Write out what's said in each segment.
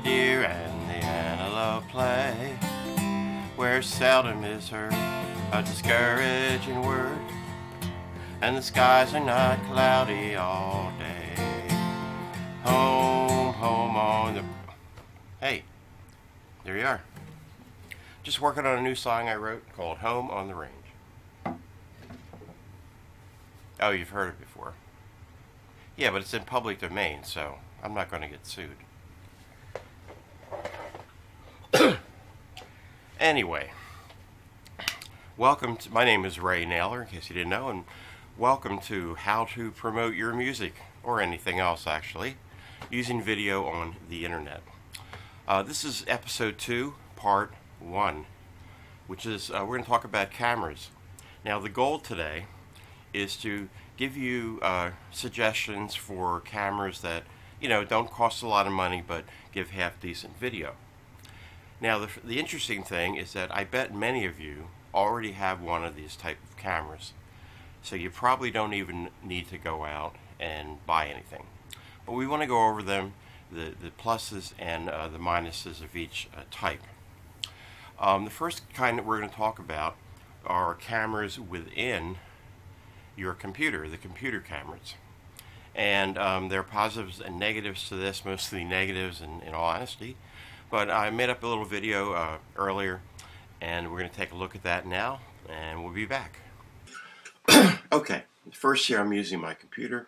deer and the antelope play, where seldom is heard a discouraging word, and the skies are not cloudy all day. Home, home on the... Hey, there you are. Just working on a new song I wrote called Home on the Range. Oh, you've heard it before. Yeah, but it's in public domain, so I'm not going to get sued. Anyway, welcome to, my name is Ray Naylor, in case you didn't know, and welcome to How to Promote Your Music, or anything else actually, using video on the internet. This is episode 2, part 1, which is, we're going to talk about cameras. Now the goal today is to give you suggestions for cameras that, you know, don't cost a lot of money but give half decent video. Now the interesting thing is that I bet many of you already have one of these type of cameras, so you probably don't even need to go out and buy anything. But we want to go over them, the pluses and the minuses of each type. The first kind that we're going to talk about are cameras within your computer, the computer cameras. And there are positives and negatives to this, mostly negatives in all honesty. But I made up a little video earlier, and we're going to take a look at that now, and we'll be back. Okay, first here I'm using my computer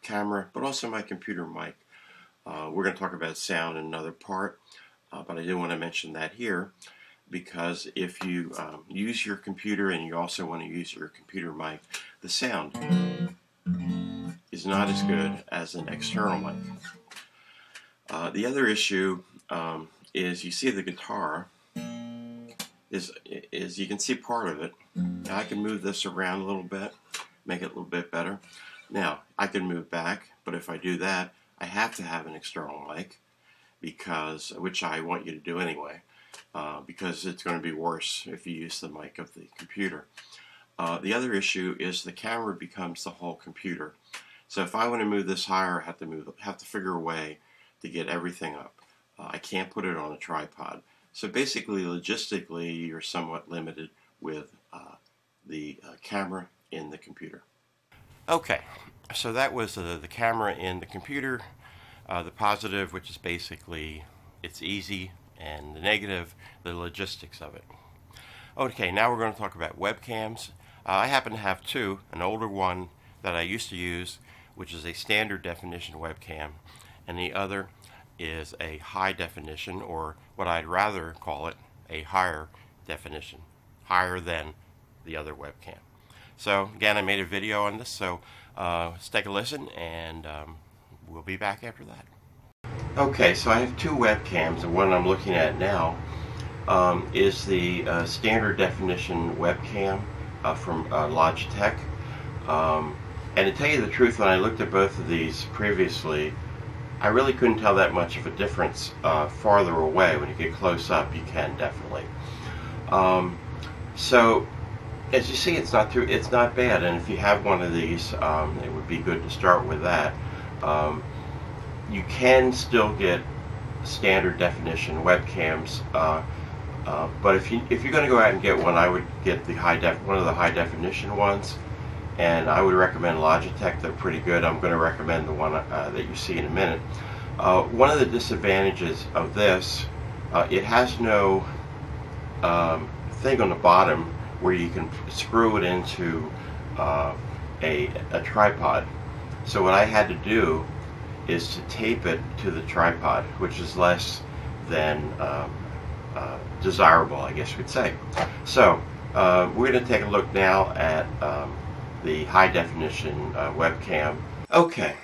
camera, but also my computer mic. We're going to talk about sound in another part, but I did want to mention that here, because if you use your computer and you also want to use your computer mic, the sound is not as good as an external mic. The other issue is you see the guitar is you can see part of it. Now I can move this around a little bit, make it a little bit better. Now I can move back, but if I do that, I have to have an external mic, because which I want you to do anyway, because it's going to be worse if you use the mic of the computer. The other issue is the camera becomes the whole computer. So if I want to move this higher, I have to figure a way to get everything up. I can't put it on a tripod. So basically, logistically, you're somewhat limited with the camera in the computer. Okay, so that was the camera in the computer. The positive, which is basically it's easy, and the negative, the logistics of it. Okay, now we're going to talk about webcams. I happen to have two, an older one that I used to use, which is a standard definition webcam, and the other is a high definition, or what I'd rather call it, a higher definition, higher than the other webcam. So again, I made a video on this, so let's take a listen, and we'll be back after that. Okay, so I have two webcams. The one I'm looking at now is the standard definition webcam from Logitech. And to tell you the truth, when I looked at both of these previously, I really couldn't tell that much of a difference farther away. When you get close up, you can definitely. So as you see, it's not bad, and if you have one of these, it would be good to start with that. You can still get standard definition webcams, but if you're going to go out and get one, I would get the one of the high definition ones, and I would recommend Logitech. They're pretty good. I'm going to recommend the one that you see in a minute. One of the disadvantages of this, it has no thing on the bottom where you can screw it into a tripod. So what I had to do is to tape it to the tripod, which is less than desirable, I guess we'd say. So we're going to take a look now at the high definition webcam. Okay,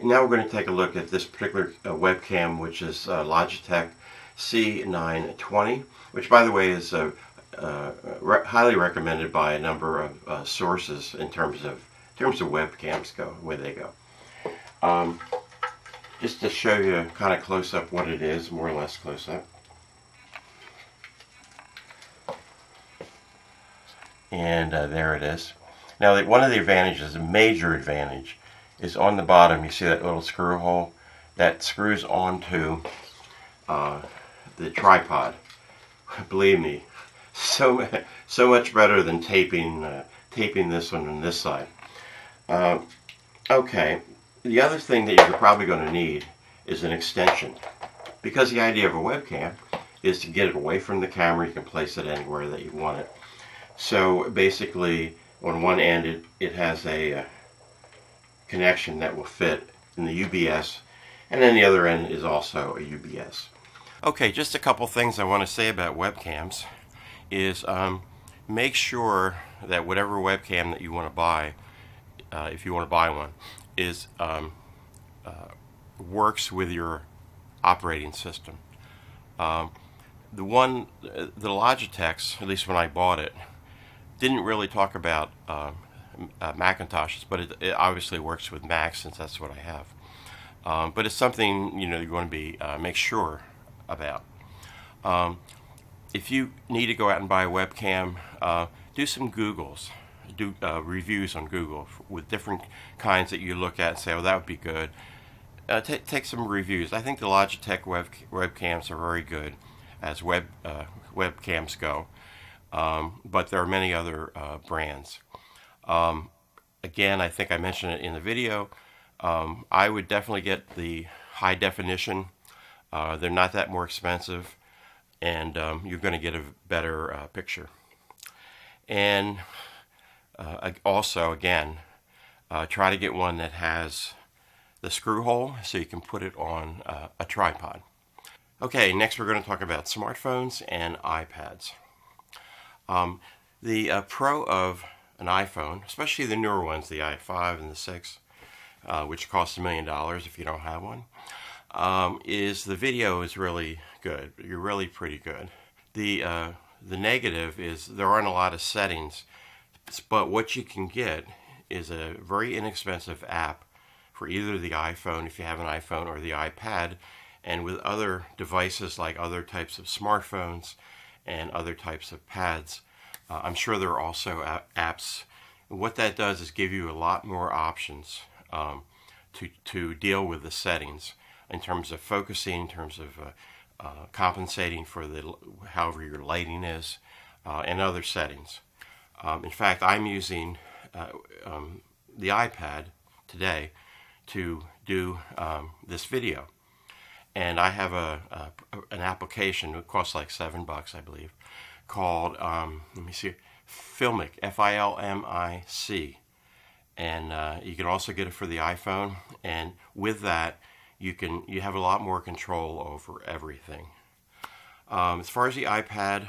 now we're going to take a look at this particular webcam, which is Logitech C920, which by the way is highly recommended by a number of sources in terms of webcams where they go. Just to show you kind of close up what it is, more or less close up. And there it is. Now one of the advantages, a major advantage, is on the bottom you see that little screw hole that screws onto the tripod. Believe me, so much better than taping this one on this side. Okay, the other thing that you're probably going to need is an extension, because the idea of a webcam is to get it away from the camera. You can place it anywhere that you want it. So basically, on one end it has a connection that will fit in the UBS, and then the other end is also a UBS. Okay, just a couple things I want to say about webcams is make sure that whatever webcam that you want to buy, if you want to buy one, is works with your operating system. The Logitechs, at least when I bought it, didn't really talk about Macintoshes, but it obviously works with Macs, since that's what I have. But it's something you're going to be make sure about. If you need to go out and buy a webcam, do some Googles, do reviews on Google with different kinds that you look at and say, oh, that would be good. Take some reviews. I think the Logitech webcams are very good as webcams go, but there are many other brands. Again, I think I mentioned it in the video. I would definitely get the high definition. They're not that more expensive, and you're going to get a better picture. And also, again, try to get one that has the screw hole so you can put it on a tripod. Okay, next we're going to talk about smartphones and iPads. The pro of an iPhone, especially the newer ones, the i5 and the 6, which cost $1 million if you don't have one, is the video is really good. You're really pretty good. The negative is there aren't a lot of settings, but what you can get is a very inexpensive app for either the iPhone, if you have an iPhone, or the iPad, and with other devices like other types of smartphones and other types of pads. I'm sure there are also apps. What that does is give you a lot more options to deal with the settings in terms of focusing, in terms of compensating for however your lighting is, and other settings. In fact, I'm using the iPad today to do this video, and I have an application. It costs like $7, I believe, called let me see, Filmic, Filmic, and you can also get it for the iPhone. And with that, you have a lot more control over everything. As far as the iPad,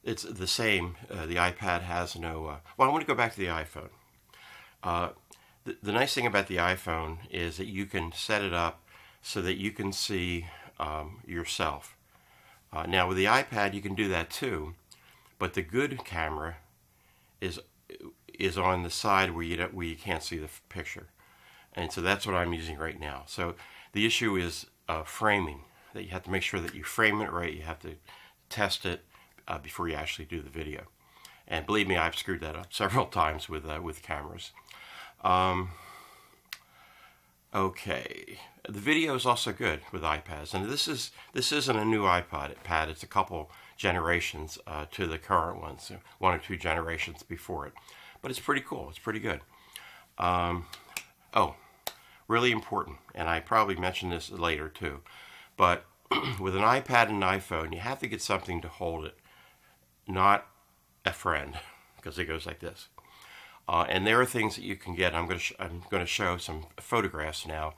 it's the same. The iPad has no. Well, I want to go back to the iPhone. The nice thing about the iPhone is that you can set it up so that you can see yourself. Now with the iPad you can do that too, but the good camera is on the side where you can't see the picture, and so that's what I'm using right now. So the issue is framing. That you have to make sure that you frame it right. You have to test it before you actually do the video. And believe me, I've screwed that up several times with cameras. Okay, the video is also good with iPads, and this isn't a new iPad. It's a couple generations to the current ones, 1 or 2 generations before it, but it's pretty cool. It's pretty good. Oh, really important, and I probably mentioned this later too, but with an iPad and an iPhone, you have to get something to hold it, not a friend, because it goes like this. And there are things that you can get. I'm going to show some photographs now.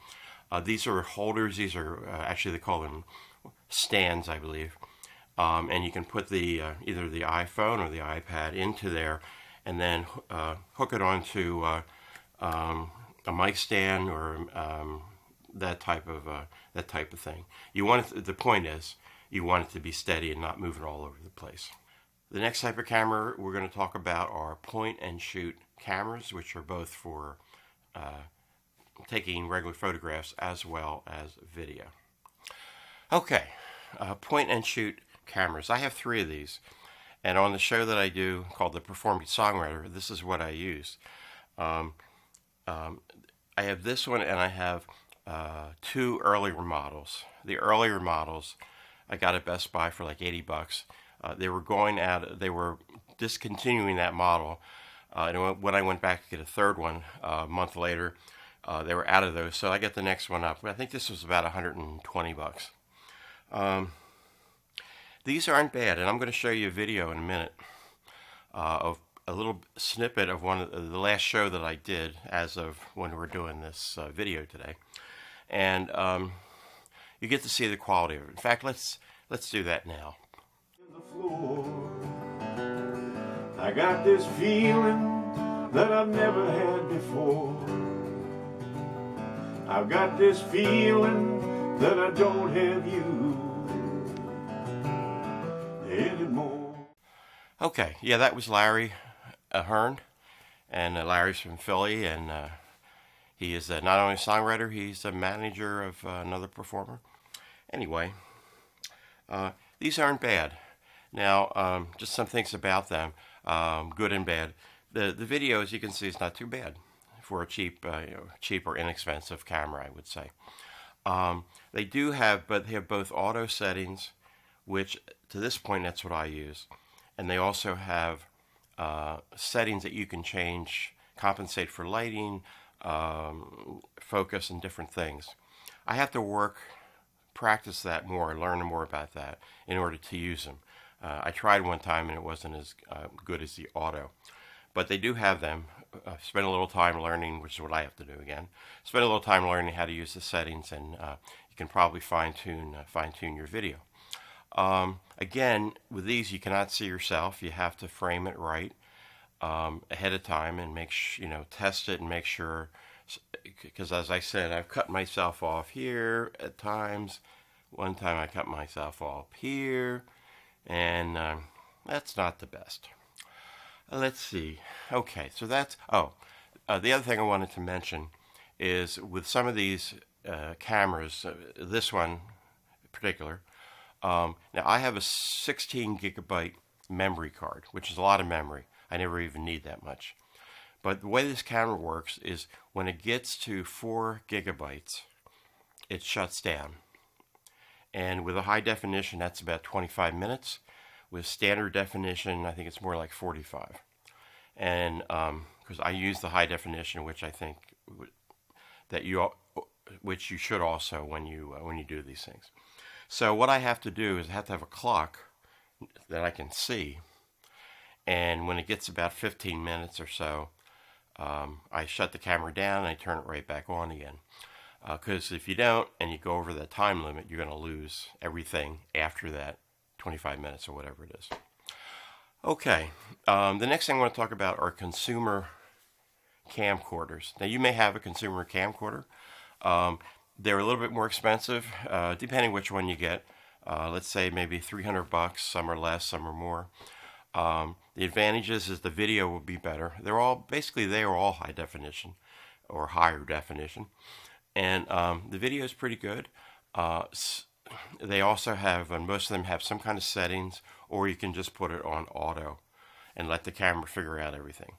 These are holders. These are actually, they call them stands, I believe. And you can put either the iPhone or the iPad into there, and then hook it onto a mic stand or that type of thing. You want it, the point is, you want it to be steady and not moving all over the place. The next type of camera we're going to talk about are point and shoot cameras, which are both for taking regular photographs as well as video. Okay, point and shoot cameras. I have 3 of these, and on the show that I do called The Performing Songwriter, this is what I use. I have this one, and I have two earlier models. The earlier models I got at Best Buy for like 80 bucks. They were discontinuing that model. And when I went back to get a third one a month later, they were out of those. So I got the next one up. I think this was about 120 bucks. These aren't bad, and I'm going to show you a video in a minute of a little snippet of one of the last show that I did as of when we're doing this video today. And you get to see the quality of it. In fact, let's do that now. I got this feeling that I've never had before. I've got this feeling that I don't have you anymore. Okay, yeah, that was Larry Hearn, and Larry's from Philly, and he is not only a songwriter, he's a manager of another performer. Anyway, these aren't bad. Now, just some things about them, good and bad. The video, as you can see, is not too bad for a cheap or inexpensive camera, I would say. They have both auto settings, which to this point, that's what I use. And they also have settings that you can change, compensate for lighting, focus, and different things. I have to practice that more, learn more about that in order to use them. I tried one time and it wasn't as good as the auto. But they do have them. Spend a little time learning, which is what I have to do again. Spend a little time learning how to use the settings, and you can probably fine-tune your video. Again, with these, you cannot see yourself. You have to frame it right ahead of time and test it and make sure. Because as I said, I've cut myself off here at times. One time I cut myself off here, and that's not the best. Let's see. Okay, so that's, the other thing I wanted to mention is with some of these cameras, this one in particular, now I have a 16 gigabyte memory card, which is a lot of memory. I never even need that much. But the way this camera works is when it gets to 4 gigabytes, it shuts down. And with a high definition, that's about 25 minutes. With standard definition, I think it's more like 45. And because I use the high definition, which I think which you should also when you do these things. So what I have to do is I have to have a clock that I can see. And when it gets about 15 minutes or so, I shut the camera down and I turn it right back on again. Because if you don't and you go over the time limit, you're going to lose everything after that 25 minutes or whatever it is. Okay, the next thing I want to talk about are consumer camcorders. Now you may have a consumer camcorder. They're a little bit more expensive, depending which one you get. Let's say maybe 300 bucks, some are less, some are more. The advantages is the video will be better. They are all high definition or higher definition. And the video is pretty good. They also have, and most of them have some kind of settings, or you can just put it on auto and let the camera figure out everything.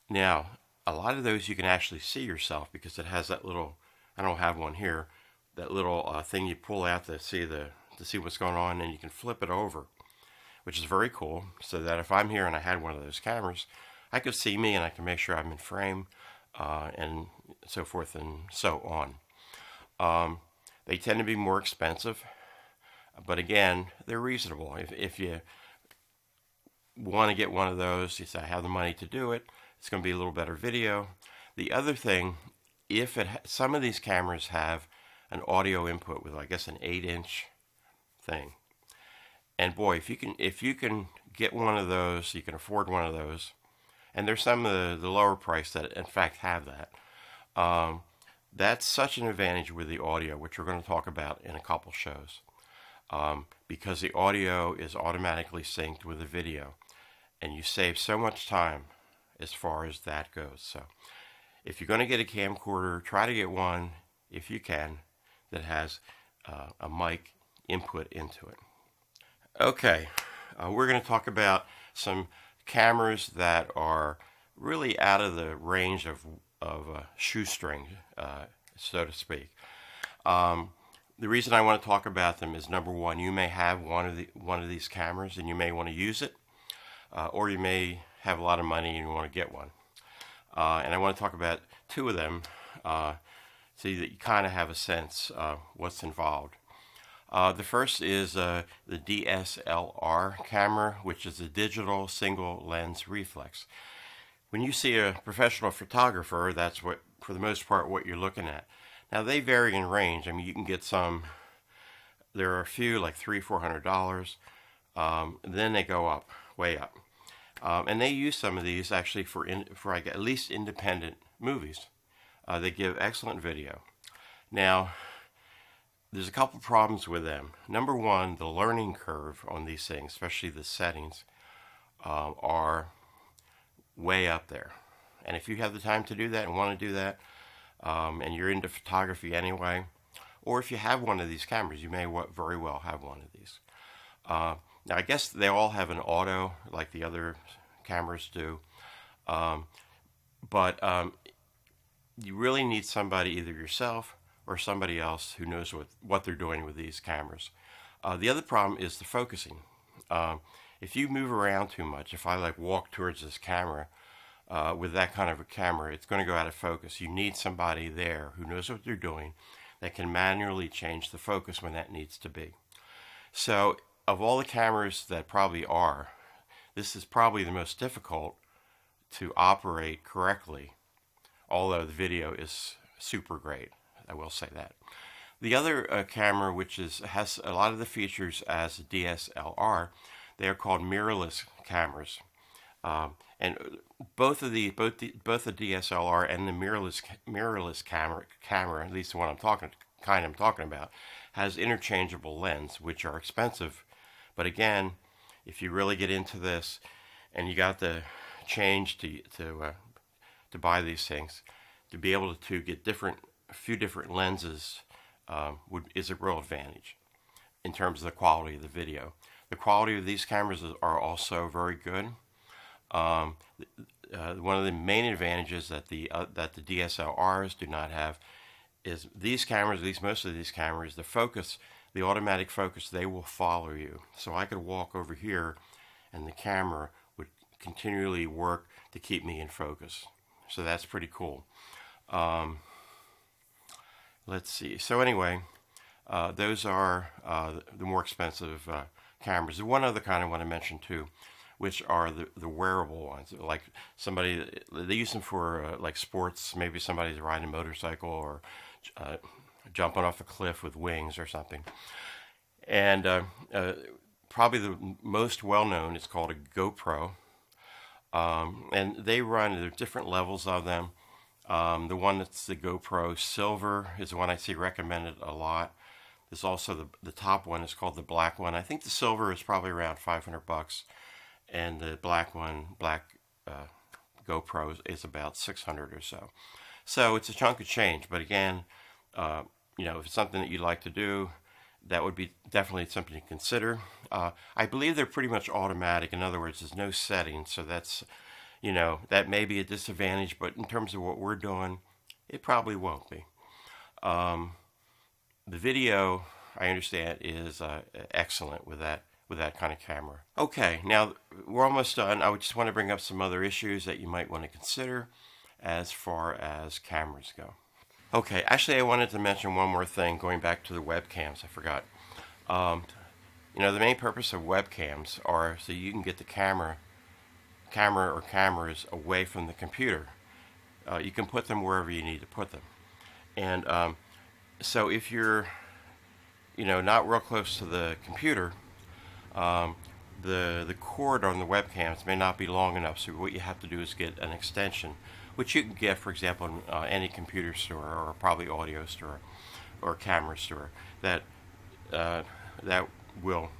Now, a lot of those you can actually see yourself because it has that little, I don't have one here, that little thing you pull out to see what's going on, and you can flip it over, which is very cool, so that if I'm here and I had one of those cameras, I could see me and I can make sure I'm in frame, and so forth and so on. They tend to be more expensive, but again, they're reasonable. If you want to get one of those, you say, I have the money to do it, it's going to be a little better video. The other thing, some of these cameras have an audio input with, I guess, an 8-inch thing. And boy, if you can get one of those, you can afford one of those, and there's some of the lower price that in fact have that. That's such an advantage with the audio, which we're going to talk about in a couple shows, because the audio is automatically synced with the video, and you save so much time as far as that goes. So if you're going to get a camcorder, try to get one, if you can, that has a mic input into it. Okay, we're going to talk about some cameras that are really out of the range of shoestring, so to speak. The reason I want to talk about them is, number one, you may have one of these cameras and you may want to use it, or you may have a lot of money and you want to get one. And I want to talk about two of them, so that you kind of have a sense what's involved. The first is the DSLR camera, which is a digital single lens reflex. When you see a professional photographer, that's what, for the most part, what you're looking at. Now they vary in range. I mean, you can get some. There are a few like $300–400. Then they go up, way up, and they use some of these actually for at least independent movies. They give excellent video. Now, there's a couple problems with them. Number one, the learning curve on these things, especially the settings, are way up there. And if you have the time to do that and want to do that, and you're into photography anyway, or if you have one of these cameras, you may very well have one of these. Now, I guess they all have an auto like the other cameras do, but you really need somebody, either yourself or somebody else, who knows what they're doing with these cameras. The other problem is the focusing. If you move around too much, if I like walk towards this camera, with that kind of a camera, it's going to go out of focus. You need somebody there who knows what they're doing, that can manually change the focus when that needs to be. So of all the cameras that probably are, this is probably the most difficult to operate correctly, although the video is super great. I will say that. The other camera, which has a lot of the features as a DSLR, they are called mirrorless cameras. And both the DSLR and the mirrorless camera, at least the one I'm talking about, has interchangeable lens, which are expensive. But again, if you really get into this, and you got the change to buy these things, to be able to get a few different lenses is a real advantage in terms of the quality of the video. The quality of these cameras are also very good. One of the main advantages that the DSLRs do not have is these cameras, at least most of these cameras, the focus, the automatic focus, they will follow you. So I could walk over here and the camera would continually work to keep me in focus. So that's pretty cool. Let's see. So anyway, those are the more expensive cameras. One other kind I want to mention too, which are the wearable ones. Like they use them for like sports. Maybe somebody's riding a motorcycle or jumping off a cliff with wings or something. And probably the most well-known is called a GoPro. And there are different levels of them. The one that's the GoPro Silver is the one I see recommended a lot. There's also the top one is called the black one. I think the silver is probably around $500, and the black GoPro is about $600 or so. So it's a chunk of change. But again, if it's something that you'd like to do, that would be definitely something to consider. I believe they're pretty much automatic. In other words, there's no settings, so that's, that may be a disadvantage, but in terms of what we're doing, it probably won't be. The video, I understand, is excellent with that kind of camera. Okay, now we're almost done. I just want to bring up some other issues that you might want to consider as far as cameras go. Okay, actually I wanted to mention one more thing, going back to the webcams. I forgot. The main purpose of webcams are so you can get the camera or cameras away from the computer. You can put them wherever you need to put them. And so if you're, not real close to the computer, the cord on the webcams may not be long enough. So what you have to do is get an extension, which you can get, for example, in any computer store or probably audio store or camera store that will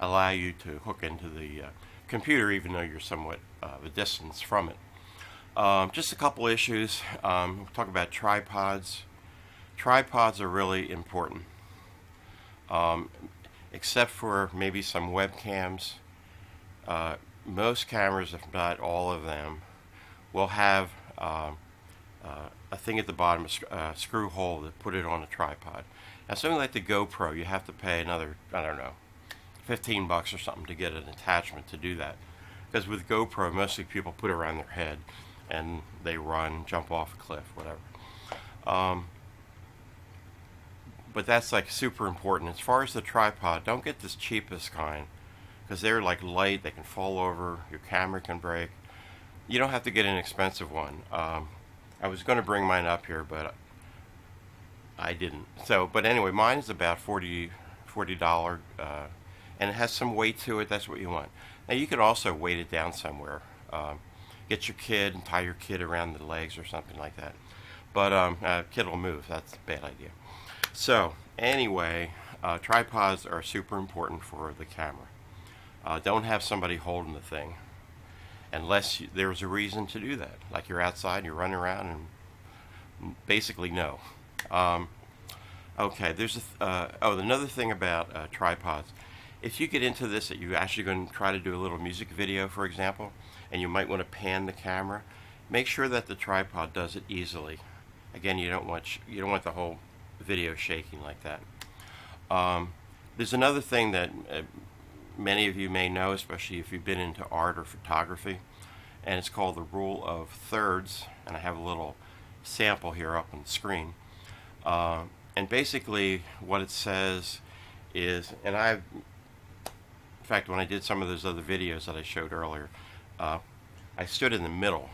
allow you to hook into the computer, even though you're somewhat a distance from it. Just a couple issues. We'll talk about tripods. Tripods are really important. Except for maybe some webcams, most cameras, if not all of them, will have a thing at the bottom, a screw hole to put it on a tripod. Now something like the GoPro, you have to pay another, I don't know, $15 or something to get an attachment to do that. Because with GoPro, mostly people put it around their head and they run, jump off a cliff, whatever. But that's like super important. As far as the tripod, don't get this cheapest kind, because they're like light, they can fall over, your camera can break. You don't have to get an expensive one. I was going to bring mine up here, but I didn't. So, but anyway, mine is about $40, and it has some weight to it. That's what you want. Now you could also weight it down somewhere. Get your kid and tie your kid around the legs or something like that. But kid will move. That's a bad idea. So anyway, tripods are super important for the camera. Don't have somebody holding the thing unless there's a reason to do that. Like you're outside, you're running around, and basically no. Okay, there's another thing about tripods. If you get into this that you're actually going to try to do a little music video, for example, and you might want to pan the camera, make sure that the tripod does it easily. Again, you don't want the whole video shaking like that. There's another thing that many of you may know, especially if you've been into art or photography, and it's called the rule of thirds, and I have a little sample here up on the screen. And basically what it says is, in fact, when I did some of those other videos that I showed earlier, I stood in the middle,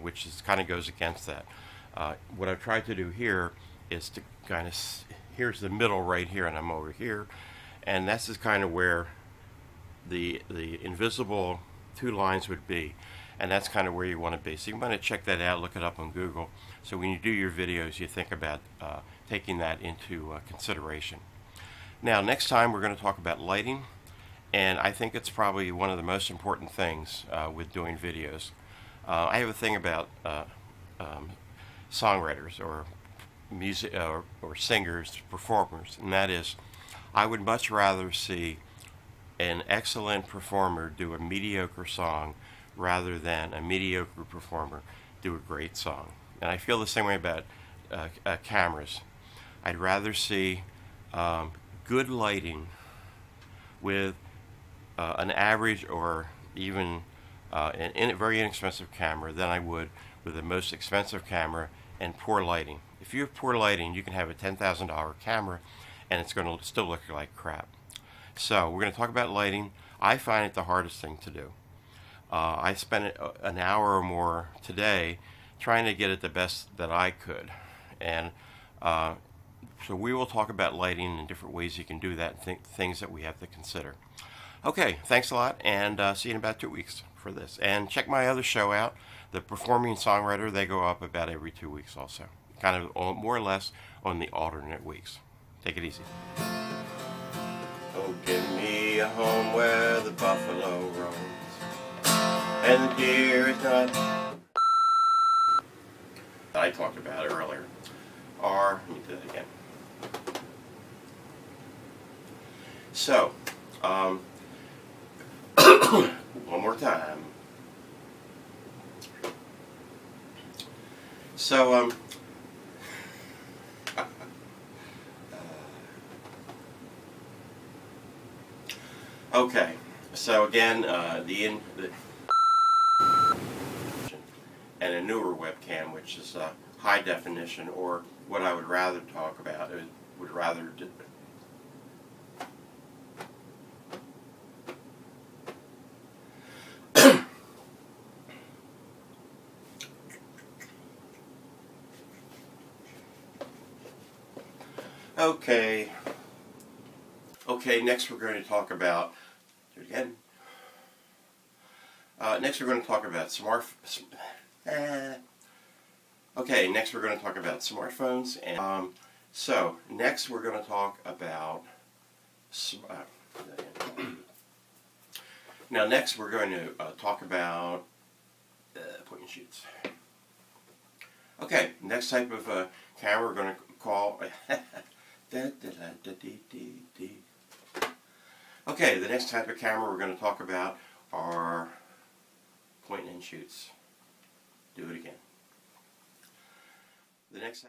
which kind of goes against that. What I've tried to do here is to kind of, here's the middle right here, and I'm over here, and this is kind of where the invisible two lines would be, and that's kind of where you want to be. So you want to check that out, look it up on Google, so when you do your videos you think about taking that into consideration. Now next time we're going to talk about lighting, and I think it's probably one of the most important things with doing videos. I have a thing about songwriters or music or singers, performers, and that is, I would much rather see an excellent performer do a mediocre song rather than a mediocre performer do a great song. And I feel the same way about cameras. I'd rather see good lighting with an average or even a very inexpensive camera than I would with the most expensive camera and poor lighting. If you have poor lighting, you can have a $10,000 camera and it's going to still look like crap. So we're going to talk about lighting. I find it the hardest thing to do. I spent an hour or more today trying to get it the best that I could. And so we will talk about lighting and different ways you can do that and things that we have to consider. Okay, thanks a lot, and see you in about 2 weeks for this. And check my other show out, The Performing Songwriter. They go up about every 2 weeks also, kind of more or less on the alternate weeks. Take it easy. Oh, give me a home where the buffalo roams and the deer is not. I talked about it earlier. Or, let me do that again. So, one more time. So, okay. So again, and a newer webcam, which is high definition, or what I would rather talk about, Okay. Okay, next we're going to talk about, do it again. Next we're going to talk about okay, next we're going to talk about smartphones, and so next we're going to talk about now next we're going to talk about point and shoots. Okay, next type of camera we're going to call okay, the next type of camera we're going to talk about are point and shoots. Do it again. The next